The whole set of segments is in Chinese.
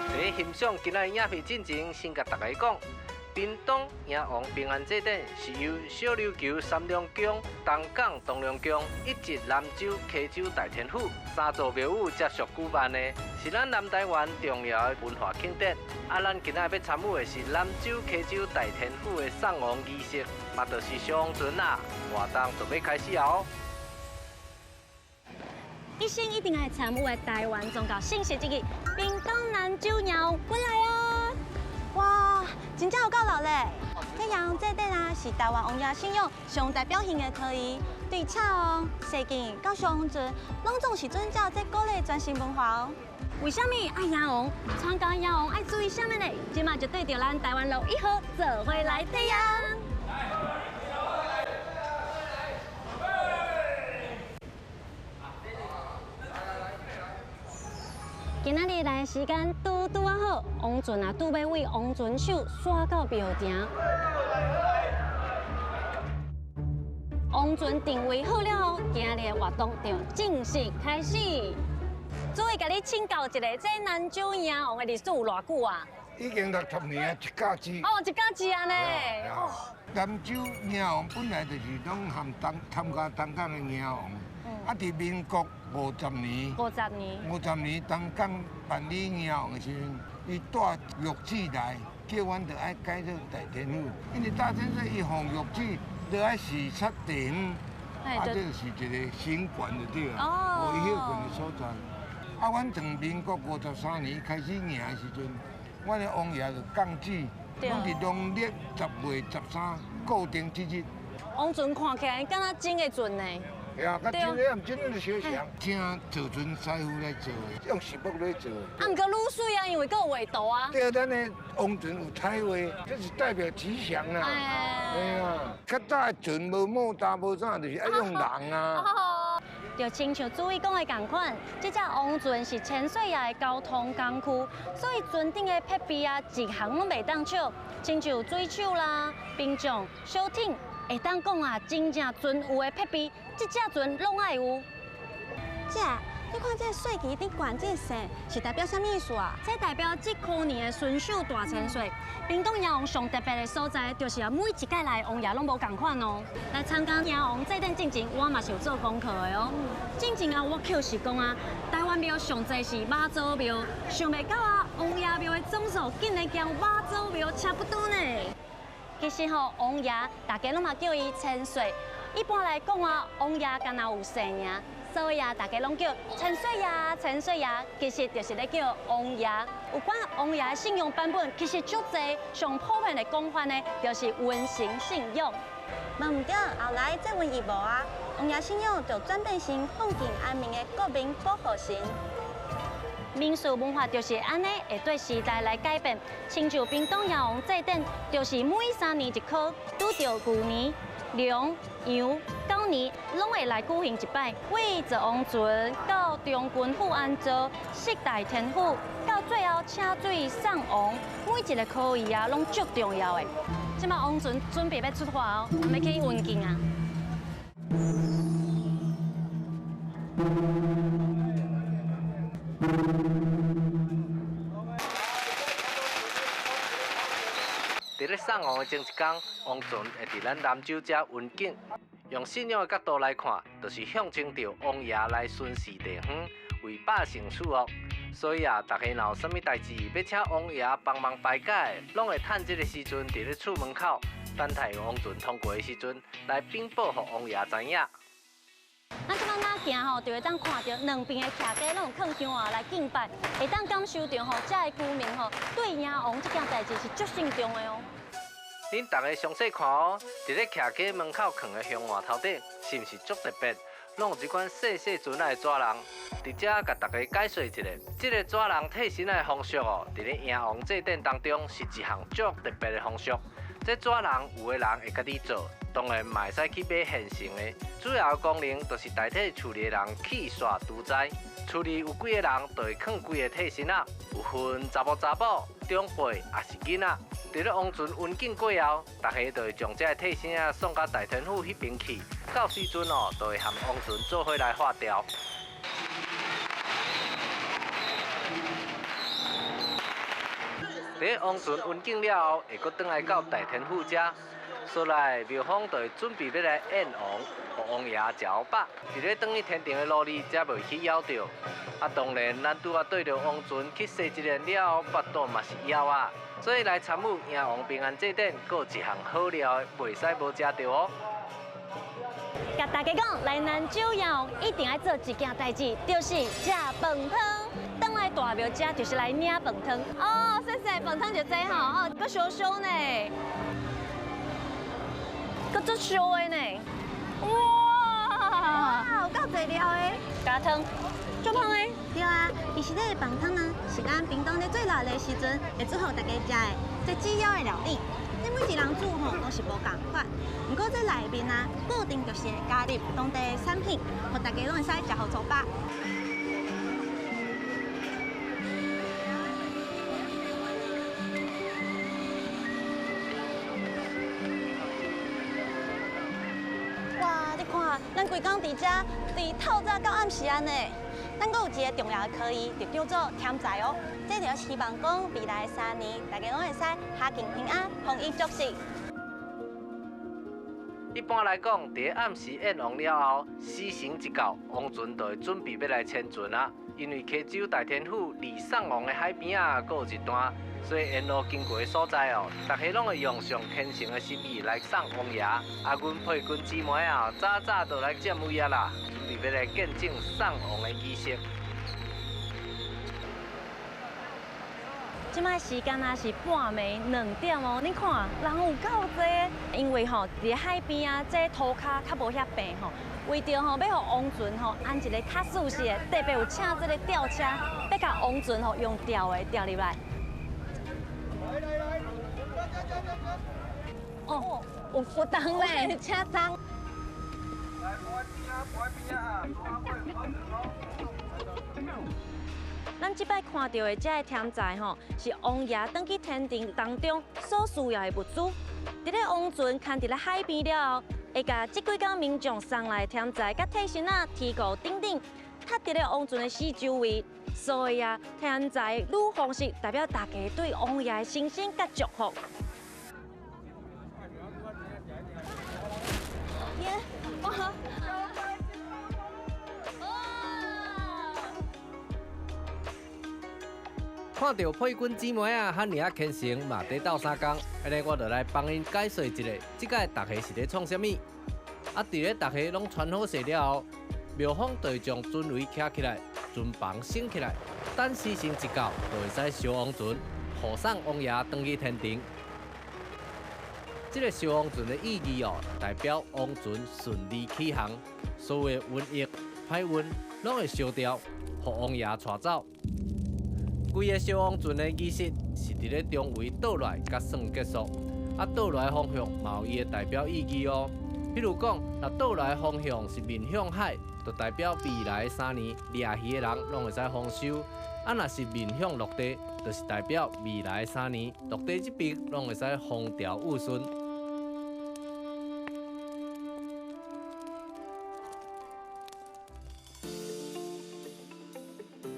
在欣赏今仔影片进前，先甲大家讲，屏东迎王平安祭典是由小琉球三良宫、东港东良宫以及南州溪州大天府三座庙宇接续举办的，是咱南台湾重要的文化庆典。咱今仔要参与的是南州溪州大天府的送王仪式，嘛就是消防船啦，活动准备开始哦。一生一定爱参与的台湾宗教盛事之一，屏东南州迎王回来哦！哇，真正有够热嘞！这样祭典啊，是台湾王爷信仰上代表性的科仪，对车王、西景到消防船，拢总是遵照这鼓励传承文化哦。为什么爱迎王？参加迎王爱注意什么呢？今嘛就对着咱台湾路1号做伙来体验。今仔日来的时间拄啊好，王船啊拄要为王船手刷到庙埕。王船定位好了后，今日的活动就正式开始。诸位，甲你请教一下，这南州迎王的历史有偌久啊？已经60年啊，一家子。哦，一家子啊呢。哦。南州迎王本来就是拢含参加东港的迎王。啊！伫民国50年，50年东港办理迎王的时阵，伊带玉旨来，叫阮着爱改做大天府，因为大天府伊放玉旨，着爱视察地方，这就是一个新馆就对了，无伊迄群的所在。啊，阮从民国53年开始迎的时阵，阮的王爷就降旨，拢伫农历10月13固定这日。王船看起来敢若真个船呢。啊，甲真个唔真个小像，请造船师傅来做的，用石木来做的。啊，唔过愈水啊，因为佫有画图啊。对，咱的王船有彩绘，这是代表吉祥啊。哎啊，较早的船无摩打无啥，就是爱用人啊。就亲像主委讲的同款，这只王船是千岁爷的交通工具，所以船顶的配备啊，一项拢袂当少，亲像水手啦、兵将、小艇。会当讲啊，真正船有的配备，这只船拢爱有。姐，你看这水旗顶挂这线，是代表什么意思啊？这代表这去年的春秀大千岁。屏东迎王上特别的所在，就是啊，每一届来的王爷拢无同款哦。来参加迎王祭典进前，我嘛是有做功课的哦。进前啊，我就是讲啊，台湾庙上济是妈祖庙，想袂到啊，王爷庙的总数竟然跟妈祖庙差不多呢。其实吼，王爷大家拢嘛叫伊千岁。一般来讲啊，王爷敢若有姓名，所以啊，大家拢叫千岁爷、千岁爷，其实就是咧叫王爷。有关王爷的信用版本，其实足侪，上普遍的讲法呢，就是温馨信用。嘛唔对，后来这文一无啊，王爷信用就转变成风景安民的国民保护神。民俗文化就是安尼，会对时代来改变。亲像屏东迎王祭典，就是每3年一考，拄着牛年、龙、羊、狗年，拢会来举行一摆。为坐王船到中军府安坐，四大天府，到最后请水送王，每一个考仪啊，拢足重要的。即马王船准备要出发哦，要去运境啊。伫咧送王的前一天，王船会伫咱南州遮运境。用信仰的角度来看，就是象征着王爷来巡视地方，为百姓赐福。所以啊，大家若有啥物代志要请王爷帮忙排解，拢会趁这个时阵伫咧厝门口，等待王船通过的时阵来禀报给王爷知影。咱即摆哪行吼，就会当看到两边的徛家拢有放香啊来敬拜，会当感受到吼，遮的居民吼对迎王这件代志是足慎重的哦。恁大家详细看哦，伫咧徛家门口放的香碗头顶，是毋是足特别？拢有一款细细船仔的纸人，伫遮甲大家解说一下，这个纸人替身的风俗哦，伫咧迎王祭典当中是一项足特别的风俗。这纸人有的人会家己做，当然嘛会使去买现成的。主要的功能就是代替厝里的人去刷除灾。厝里有几个人，就会放几个替身仔，有分查某、长辈也是囡仔。伫咧王船运境过后，大家就会将这个替身仔送到大天府迄边去。到时阵哦，就会和王船做伙来化掉。在王船温景了后，会阁转来到大天府遮。所来庙方就会准备要来宴王，予王爷食好饱。伫咧转去天庭的路里，才袂去枵着。啊，当然，咱拄啊对着王船去洗一轮了后，腹肚嘛是枵啊。所以来参与迎王平安祭典，阁有一项好料的，袂使无食着哦。甲大家讲，来南酒宴一定要做一件代志，就是食饭汤。等来大庙遮就是来领饭汤。哦，谢谢，饭汤就这吼，哦，搁烧烧呢，搁做烧的呢。哇，有够侪料的。加汤，足香的。对啊，其实这个饭汤呢，是咱屏东咧最热的时阵会做互大家食的最主要的料理。这每一人煮吼都是无共款，不过这内面啊，固定就是会加入当地的产品，互大家拢会使食好粗饱。哇，你看，咱规工伫遮，伫透早到暗时安尼。咱阁有一个重要的科仪，就叫做添财哦。这就希望讲未来3年，大家拢会使家境平安，丰衣足食。一般来讲，伫暗时宴王了后，时辰一到，王船就会准备要来迁船啊。因为溪州大天府离送王的海边啊，阁有一段，所以沿路经过的所在哦，大家拢会用上虔诚的心意来送王爷。啊，阮配军姊妹啊，早早就来占位啊啦。准备要来见证送王的仪式。即摆时间啊是半暝2点哦，你看人有够多，因为吼伫海边啊，这涂骹较无遐平吼，为着吼要互王船吼安一个较舒适的，特别有请这个吊车，要甲王船吼用吊的吊入来。哦，有重嘞，车重。咱即摆看到的这个添财吼，是王爷登去天庭当中所需要的物资。伫咧王船牵伫咧海边了后，会甲即几工民众送来的添财甲替身啊、提cụ等等，插伫咧王船的四周围。所以啊，添财愈丰盛，代表大家对王爷的信心甲祝福。哇！看到配军姊妹啊，遐尔啊虔诚嘛，得斗相共，安尼我就来帮因解说一下，即个大家是咧创啥物？啊，伫咧大家拢穿好势了后，庙方就会将船围徛起来，船房升起来，等时辰一到，就会使烧王船，护送王爷登去天庭。这个烧王船的意义哦，代表王船顺利起航，所有瘟疫、歹运拢会烧掉，互王爷带走。规个烧王船的仪式是伫咧中围倒来，甲算结束。啊，倒来的方向嘛有伊的代表意义哦。比如讲，若倒来的方向是面向海，就代表未来的3年掠鱼的人拢会使丰收；啊，若是面向陆地，就是代表未来的3年陆地这边拢会使风调雨顺。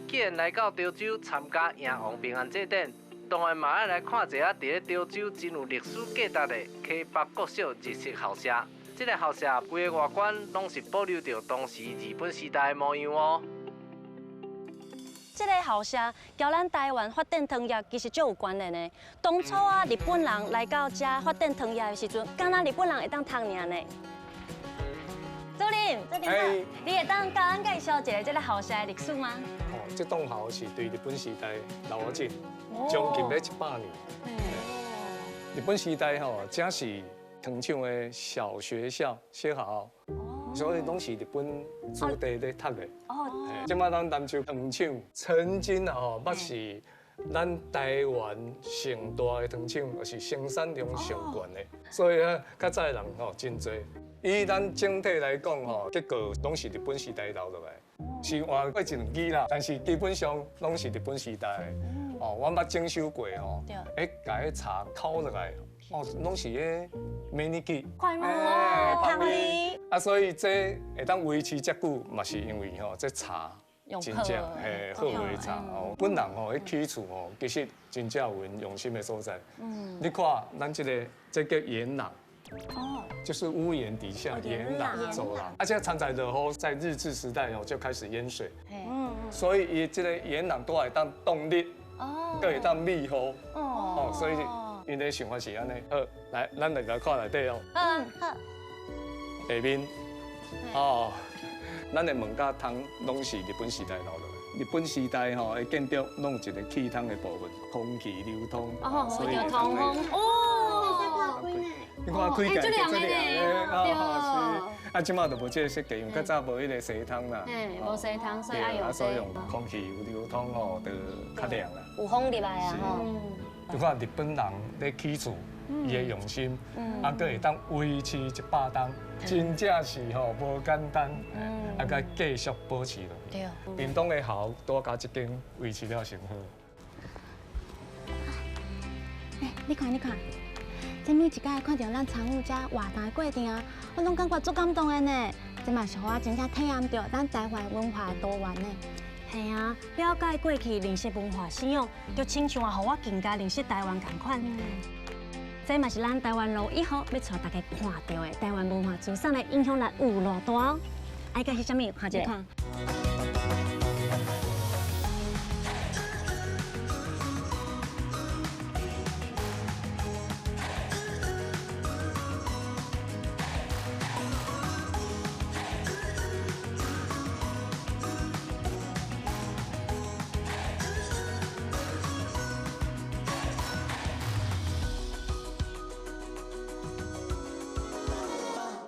既然来到潮州参加迎王平安祭典，当然嘛要来看一下伫咧潮州真有历史价值的溪北国小日式校舍。这个校舍规个外观拢是保留着当时日本时代的模样哦。这个校舍交咱台湾发展糖业其实就有关联的。当初啊，日本人来到这发展糖业的时阵，敢若日本人会当读尔呢？主任，好，你会当甲咱介绍一下这个校舍的历史吗？哦，这栋校是对日本时代留学者，将近要100年。日本时代吼，这是糖厂的小学校、小校，所以拢是日本子弟咧读的。即摆咱南州糖厂曾经吼，捌是咱台湾上大的糖厂，就是生产量上悬的，所以啊，较早的人吼真多。以咱整体来讲吼，结果拢是日本时代留落来，是换过1、2支啦，但是基本上拢是日本时代的。哦，我捌整修过吼，甲迄茶抠落来，哦，拢是迄美尼机。快木哦，汤梨。啊，所以这会当维持遮久，嘛是因为吼，这茶真正好为茶哦。本人吼，迄起厝吼，其实真正有因用心的所在。你看咱这个沿廊。哦，就是屋檐底下沿廊走廊，而且常在热后，在日治时代哦就开始淹水，所以伊这个沿廊都会当冻裂，都会当密封，哦，所以因的想法是安尼。好，来，咱来看内底哦。好。下面，哦，咱的门甲窗拢是日本时代留落来。日本时代吼，的建筑拢有一个气窗的部分，空气流通，所以有通风哦。你看开盖这凉的对。啊，即马就无这个设计，因为较早无迄个洗汤啦。无洗汤，所以爱用。所以用空气有流通吼，就较凉啦。有风入来啊吼。你看日本人咧起厝，伊的用心，啊，佫会当维持100冬，真正是吼无简单。啊，佮继续保持落。对。屏东的校多加一间维持了上好。你看。这每一届看到咱参与这活动的过程啊，我拢感觉足感动的呢。这嘛是互我真正体验到咱台湾文化的多元呢。系啊，了解过去认识文化信仰，就亲像啊，互我更加认识台湾同款。这嘛是咱台湾路以后要带大家看到的台湾文化资产的影响力有偌大。爱个是啥物？看一看。